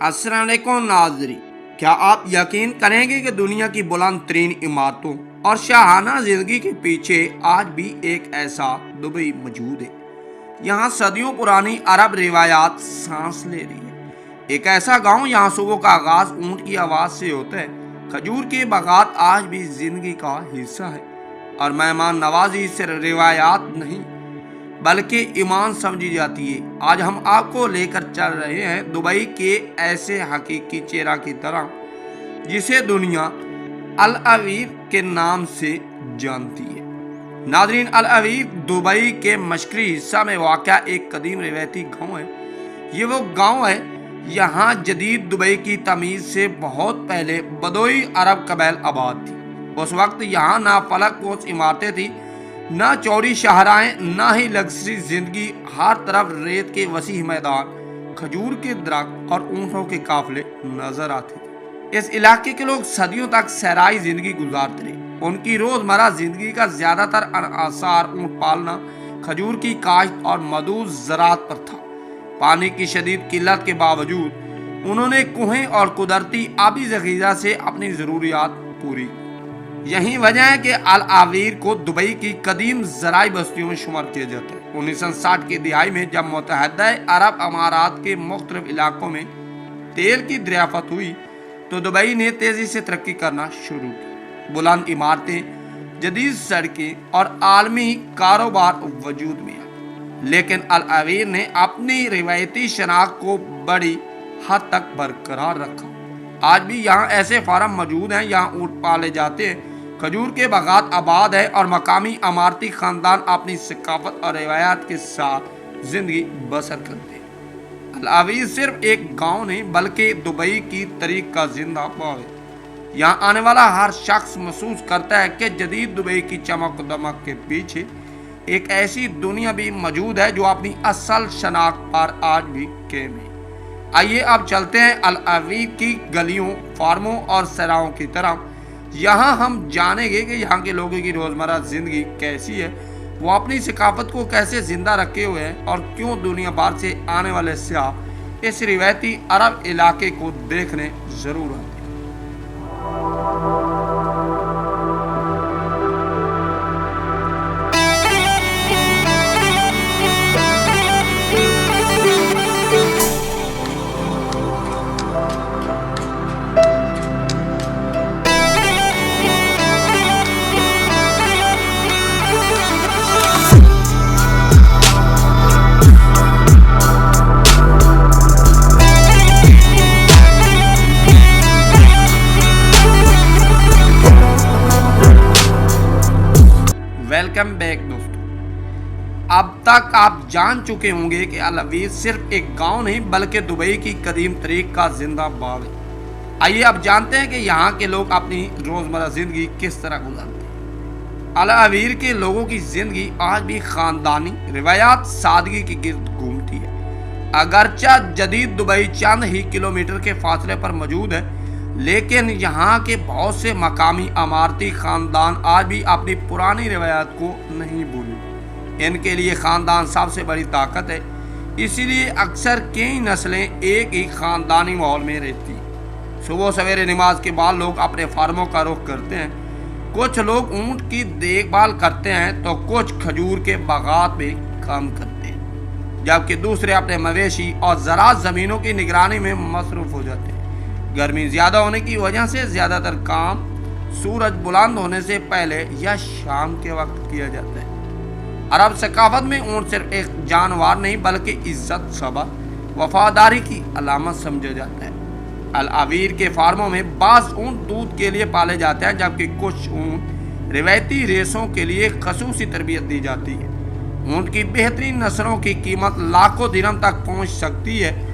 अस्सलाम वालेकुम नाज़रीन, क्या आप यकीन करेंगे कि दुनिया की बुलंद तरीन इमारतों और शाहाना जिंदगी के पीछे आज भी एक ऐसा दुबई मौजूद है। यहाँ सदियों पुरानी अरब रिवायात सांस ले रही है। एक ऐसा गांव यहाँ सुबह का आगाज ऊंट की आवाज से होता है। खजूर के बागात आज भी जिंदगी का हिस्सा है और मेहमान नवाजी सिर्फ रिवायात नहीं बल्कि ईमान समझी जाती है। आज हम आपको लेकर चल रहे हैं दुबई के ऐसे हकीकी चेहरा की तरह जिसे दुनिया अल अवीर के नाम से जानती है। नाज़रीन, अल अवीर दुबई के मशरक़ी हिस्सा में वाक़या एक कदीम रिवायती गांव है। ये वो गांव है यहाँ जदीद दुबई की तमीज़ से बहुत पहले बदोई अरब कबाइल आबाद थी। उस वक्त यहाँ ना फलक पोश इमारतें थी, ना चौड़ी शाहराएं, ना ही लग्जरी जिंदगी। हर तरफ रेत के वसी मैदान, खजूर के दरख्त और ऊँटों के काफिले नजर आते थे। इस इलाके के लोग सदियों तक सहराई जिंदगी गुजारते रहे। उनकी रोजमर्रा जिंदगी का ज्यादातर अनसार ऊँट पालना, खजूर की काश्त और मदूद ज़राअत पर था। पानी की शदीद किल्लत के बावजूद उन्होंने कुएं और कुदरती आबी ज़ख़ीरा से अपनी ज़रूरियात पूरी। यही वजह है कि अल अवीर को दुबई की कदीम ज़राई बस्तियों में शुमार किया जाता है। 1960 की दिहाई में जब मुत्तहदा अरब अमारात के मुख्तलिफ इलाकों में तेल की दरियाफत हुई तो दुबई ने तेज़ी से तरक्की करना शुरू की। बुलंद इमारतें, जदीद सड़कें और आलमी कारोबार वजूद में आए, लेकिन अल अवीर ने अपनी रिवायती शनाख्त को बड़ी हद तक बरकरार रखा। आज भी यहाँ ऐसे फार्म मौजूद हैं, यहाँ ऊँट पाले जाते हैं, खजूर के बागात आबाद है और मकामी अमारती खानदान अपनी सकाफत और रिवायात के साथ जिंदगी बसर करते हैं। अल अवीर सिर्फ एक गांव नहीं बल्कि दुबई की तारीख का जिंदा बाव है। यहाँ आने वाला हर शख्स महसूस करता है कि जदीद दुबई की चमक दमक के पीछे एक ऐसी दुनिया भी मौजूद है जो अपनी असल शनाख्त पर आज भी कायम है। आइए अब चलते हैं अल अवीर की गलियों, फार्मों और सराहों की तरफ। यहाँ हम जानेंगे कि यहाँ के लोगों की रोज़मर्रा ज़िंदगी कैसी है, वो अपनी सकाफत को कैसे ज़िंदा रखे हुए हैं और क्यों दुनिया भर से आने वाले सयाह इस रिवायती अरब इलाके को देखने ज़रूर आते हैं। वेलकम बैक दोस्तों, अब तक आप जान चुके होंगे कि अल अवीर सिर्फ एक गांव नहीं बल्कि दुबई की कदीम तरीक का जिंदा बाग है। आइए अब जानते हैं कि यहाँ के लोग अपनी रोज़मर्रा ज़िंदगी किस तरह गुजारते हैं। अल अवीर के लोगों की ज़िंदगी आज भी ख़ानदानी रिवायात, सादगी के गिर्द घूमती है। अगरचा जदीद दुबई चंद ही किलोमीटर के फासले पर मौजूद है, लेकिन यहाँ के बहुत से मकामी अमारती ख़ानदान आज भी अपनी पुरानी रिवायात को नहीं भूले। इनके लिए ख़ानदान सबसे बड़ी ताकत है, इसीलिए अक्सर कई नस्लें एक ही ख़ानदानी माहौल में रहती हैं। सुबह सवेरे नमाज के बाद लोग अपने फार्मों का रुख करते हैं। कुछ लोग ऊँट की देखभाल करते हैं तो कुछ खजूर के बागात में काम करते हैं, जबकि दूसरे अपने मवेशी और ज़राअत ज़मीनों की निगरानी में मसरूफ़ हो जाते हैं। गर्मी ज़्यादा होने की वजह से ज़्यादातर काम सूरज बुलंद होने से पहले या शाम के वक्त किया जाता है। अरब सकाफत में ऊँट सिर्फ एक जानवर नहीं बल्कि इज्जत, सब्र, वफादारी की अलामत समझा जाता है। अल अवीर के फार्मों में बाज़ ऊँट दूध के लिए पाले जाते हैं, जबकि कुछ ऊँट रिवायती रेसों के लिए खसूसी तरबियत दी जाती है। ऊँट की बेहतरीन नस्लों की कीमत लाखों दिरहम तक पहुँच सकती है,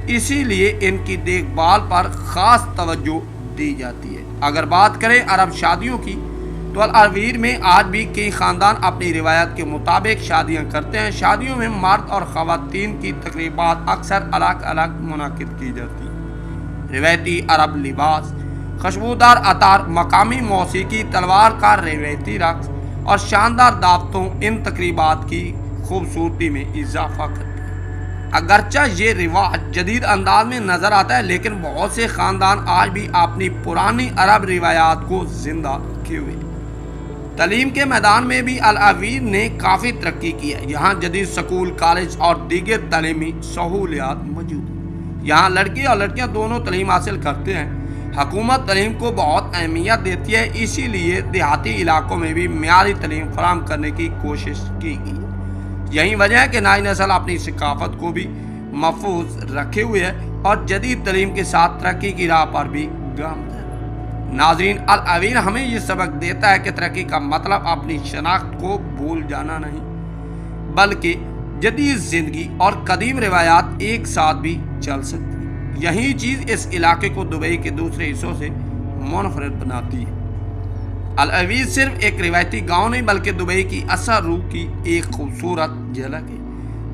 इसीलिए इनकी देखभाल पर ख़ास तवज्जो दी जाती है। अगर बात करें अरब शादियों की तो अल अवीर में आज भी कई ख़ानदान अपनी रिवायत के मुताबिक शादियां करते हैं। शादियों में मर्द और ख़वातीन की तकरीबात अक्सर अलग अलग मुनाकिद की जाती हैं। रिवायती अरब लिबास, खुशबूदार अतार, मकामी मौसीकी, तलवार का रिवायती रक्स और शानदार दावतों इन तकरीबात की खूबसूरती में इजाफा करती है। اگرچہ یہ رواج جدید انداز میں نظر آتا ہے، لیکن بہت سے خاندان آج بھی اپنی پرانی عرب روایات کو زندہ رکھے ہوئے۔ تعلیم کے میدان میں بھی الاویر نے کافی ترقی کی ہے۔ یہاں جدید سکول، کالج اور دیگر تعلیمی سہولیات موجود ہیں۔ یہاں لڑکے اور لڑکیاں دونوں تعلیم حاصل کرتے ہیں۔ حکومت تعلیم کو بہت اہمیت دیتی ہے، اسی لیے دیہاتی علاقوں میں بھی معیاری تعلیم فراہم کرنے کی کوشش کی گئی ہے۔ یہی وجہ ہے کہ نئی نسل اپنی ثقافت کو بھی محفوظ رکھے ہوئے ہے اور جدید تعلیم کے ساتھ ترقی کی راہ پر بھی گامزن ہے۔ ناظرین، الاویر ہمیں یہ سبق دیتا ہے کہ ترقی کا مطلب اپنی شناخت کو بھول جانا نہیں، بلکہ جدید زندگی اور قدیم روایات ایک ساتھ بھی چل سکتی ہیں۔ یہی چیز اس علاقے کو دبئی کے دوسرے حصوں سے منفرد بناتی ہے۔ الاویر صرف ایک روایتی گاؤں نہیں بلکہ دبئی کی اصل روح کی ایک خوبصورت جھلک ہے۔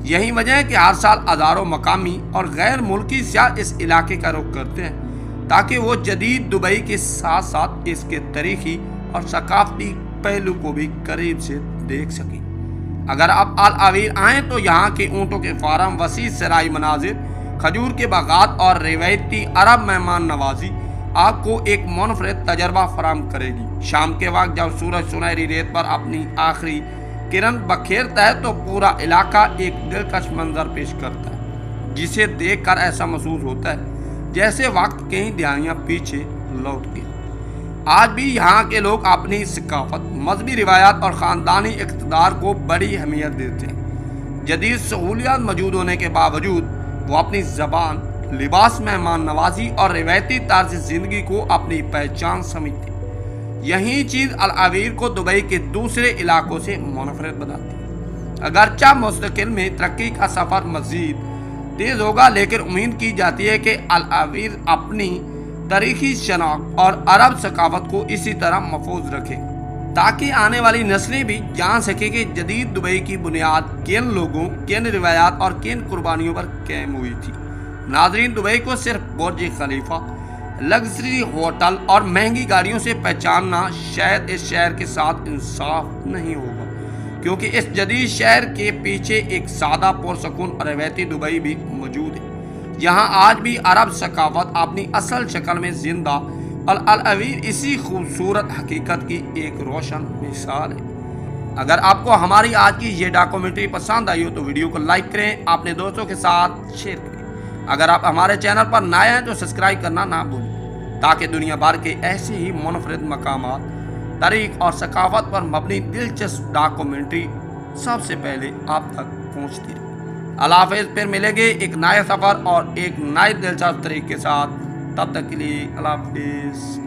یہی وجہ ہے کہ ہر سال ہزاروں مقامی اور غیر ملکی سیاح اس علاقے کا رخ کرتے ہیں تاکہ وہ جدید دبئی کے ساتھ ساتھ اس کے تاریخی اور ثقافتی پہلو کو بھی قریب سے دیکھ سکیں۔ اگر آپ الاویر آئیں تو یہاں کے اونٹوں کے فارم، وسیع زرعی مناظر، کھجور کے باغات اور روایتی عرب مہمان نوازی آپ کو ایک منفرد تجربہ فراہم کرے گی۔ شام کے وقت جب سورج سنہری ریت پر اپنی آخری کرن بکھیرتا ہے تو پورا علاقہ ایک دلکش منظر پیش کرتا ہے، جسے دیکھ کر ایسا محسوس ہوتا ہے جیسے وقت کئی دہائیاں پیچھے لوٹ گیا۔ آج بھی یہاں کے لوگ اپنی ثقافت، مذہبی روایات اور خاندانی اقتدار کو بڑی اہمیت دیتے ہیں۔ جدید سہولیات موجود ہونے کے باوجود وہ اپنی زبان، لباس، مہمان نوازی اور روایتی طرز زندگی کو اپنی پہچان سمجھتے ہیں۔ یہی چیز الاویر کو دبئی کے دوسرے علاقوں سے منفرد بناتی ہے۔ اگرچہ مستقبل میں ترقی کا سفر مزید تیز ہوگا، لیکن امید کی جاتی ہے کہ الاویر اپنی تاریخی شناخت اور عرب ثقافت کو اسی طرح محفوظ رکھے تاکہ آنے والی نسلیں بھی جان سکیں کہ جدید دبئی کی بنیاد کن لوگوں، کن روایات اور کن قربانیوں پر قائم ہوئی تھی۔ ناظرین، دبئی کو صرف برج خلیفہ، لگژری ہوٹل اور مہنگی گاڑیوں سے پہچاننا شاید اس شہر کے ساتھ انصاف نہیں ہوگا، کیونکہ اس جدید شہر کے پیچھے ایک سادہ پرسکون اور روایتی دبئی بھی موجود ہے۔ یہاں آج بھی عرب ثقافت اپنی اصل شکل میں زندہ اور الاویر اسی خوبصورت حقیقت کی ایک روشن مثال ہے۔ اگر آپ کو ہماری آج کی یہ ڈاکومنٹری پسند آئی ہو تو ویڈیو کو لائک کریں، اپنے دوستوں کے ساتھ شیئر کریں۔ اگر آپ ہمارے چینل پر نئے ہیں تو سبسکرائب کرنا نہ بھولیں تاکہ دنیا بھر کے ایسے ہی منفرد مقامات، تاریخ اور ثقافت پر مبنی دلچسپ ڈاکومنٹری سب سے پہلے آپ تک پہنچتی رہے۔ اللہ حافظ، پھر ملیں گے ایک نئے سفر اور ایک نئے دلچسپ طریق کے ساتھ۔ تب تک کے لیے اللہ حافظ۔